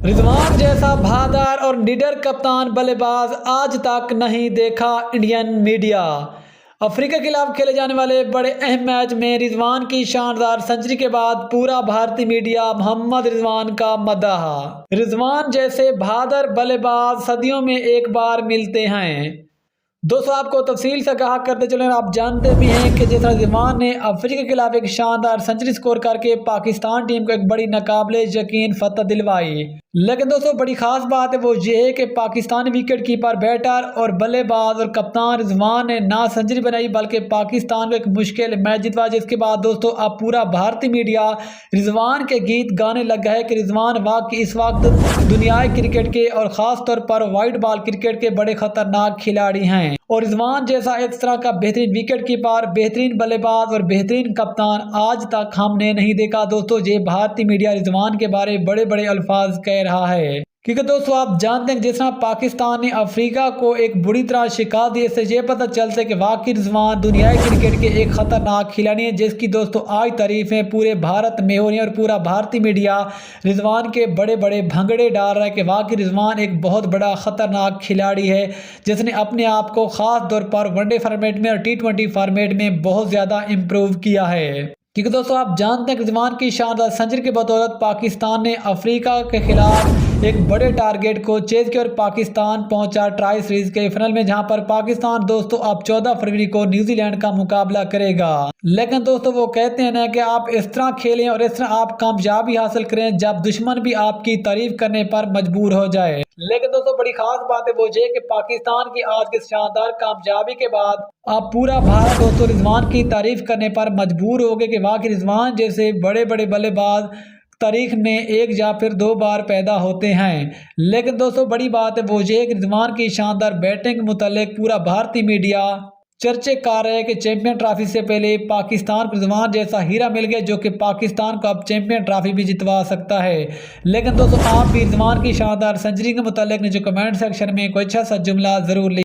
رضوان جیسا بہادر اور نڈر کپتان بلے باز آج تک نہیں دیکھا انڈین میڈیا۔ افریقہ کے خلاف کھیلے جانے والے بڑے اہم میچ میں رضوان کی شاندار سنچری کے بعد پورا بھارتی میڈیا محمد رضوان کا مداح۔ رضوان جیسے بہادر بلے باز صدیوں میں ایک بار ملتے ہیں۔ دوستو آپ کو تفصیل سے کہا کرتے چلیں، آپ جانتے بھی ہیں کہ جس طرح رضوان نے افریقہ کے خلاف ایک شاندار سنچری سکور کر کے پاکستان ٹیم کو ایک بڑی ناقابل یقین فتح دلوائی، لیکن دوستو بڑی خاص بات ہے وہ یہ ہے کہ پاکستانی وکٹ کیپر، بیٹر اور بلے باز اور کپتان رضوان نے نہ سنچری بنائی بلکہ پاکستان کو ایک مشکل میچ جتوا، جس کے بعد دوستو اب پورا بھارتی میڈیا رضوان کے گیت گانے لگا ہے کہ رضوان واقعی اس وقت دنیائے کرکٹ کے اور خاص طور پر وائٹ بال کرکٹ کے بڑے خطرناک کھلاڑی ہیں، اور رضوان جیسا اس طرح کا بہترین وکٹ کیپر، بہترین بلے باز اور بہترین کپتان آج تک ہم نے نہیں دیکھا۔ دوستو یہ بھارتی میڈیا رضوان کے بارے بڑے بڑے الفاظ کہہ رہا ہے، کیونکہ دوستو آپ جانتے ہیں جس طرح پاکستان نے افریقہ کو ایک بری طرح شکست دی، اس سے یہ پتہ چلتا ہے کہ واقعی رضوان دنیائے کرکٹ کے ایک خطرناک کھلاڑی ہیں، جس کی دوستو آج تعریفیں پورے بھارت میں ہو رہی ہیں، اور پورا بھارتی میڈیا رضوان کے بڑے بڑے بھنگڑے ڈال رہا ہے کہ واقعی رضوان ایک بہت بڑا خطرناک کھلاڑی ہے، جس نے اپنے آپ کو خاص طور پر ون ڈے فارمیٹ میں اور T20 فارمیٹ میں بہت زیادہ امپروو کیا ہے۔ کیونکہ دوستو آپ جانتے ہیں کہ رضوان کی شاندار سنچری کی بدولت پاکستان نے افریقہ کے خلاف ایک بڑے ٹارگٹ کو چیز کیا اور پاکستان پہنچا ٹرائی سیریز کے فائنل میں، جہاں پر پاکستان دوستو اب 14 فروری کو نیوزی لینڈ کا مقابلہ کرے گا۔ لیکن دوستو وہ کہتے ہیں نا کہ آپ اس طرح کھیلیں اور اس طرح آپ کامیابی حاصل کریں جب دشمن بھی آپ کی تعریف کرنے پر مجبور ہو جائے۔ لیکن دوستو بڑی خاص بات ہے وہ یہ کہ پاکستان کی آج کی شاندار کامیابی کے بعد اب پورا بھارت دوستو رضوان کی تعریف کرنے پر مجبور ہو گئے کہ واقعی رضوان جیسے بڑے بڑے بلے باز تاریخ میں ایک یا پھر دو بار پیدا ہوتے ہیں۔ لیکن دوستو بڑی بات ہے وہ یہ کہ رضوان کی شاندار بیٹنگ متعلق پورا بھارتی میڈیا چرچے کر رہے ہیں کہ چیمپئن ٹرافی سے پہلے پاکستان کو رضوان جیسا ہیرا مل گیا جو کہ پاکستان کو اب چیمپئن ٹرافی بھی جتوا سکتا ہے۔ لیکن دوستو آپ بھی رضوان کی شاندار سنچری کے متعلق نیچے کمنٹ سیکشن میں کوئی اچھا سا جملہ ضرور لکھیں۔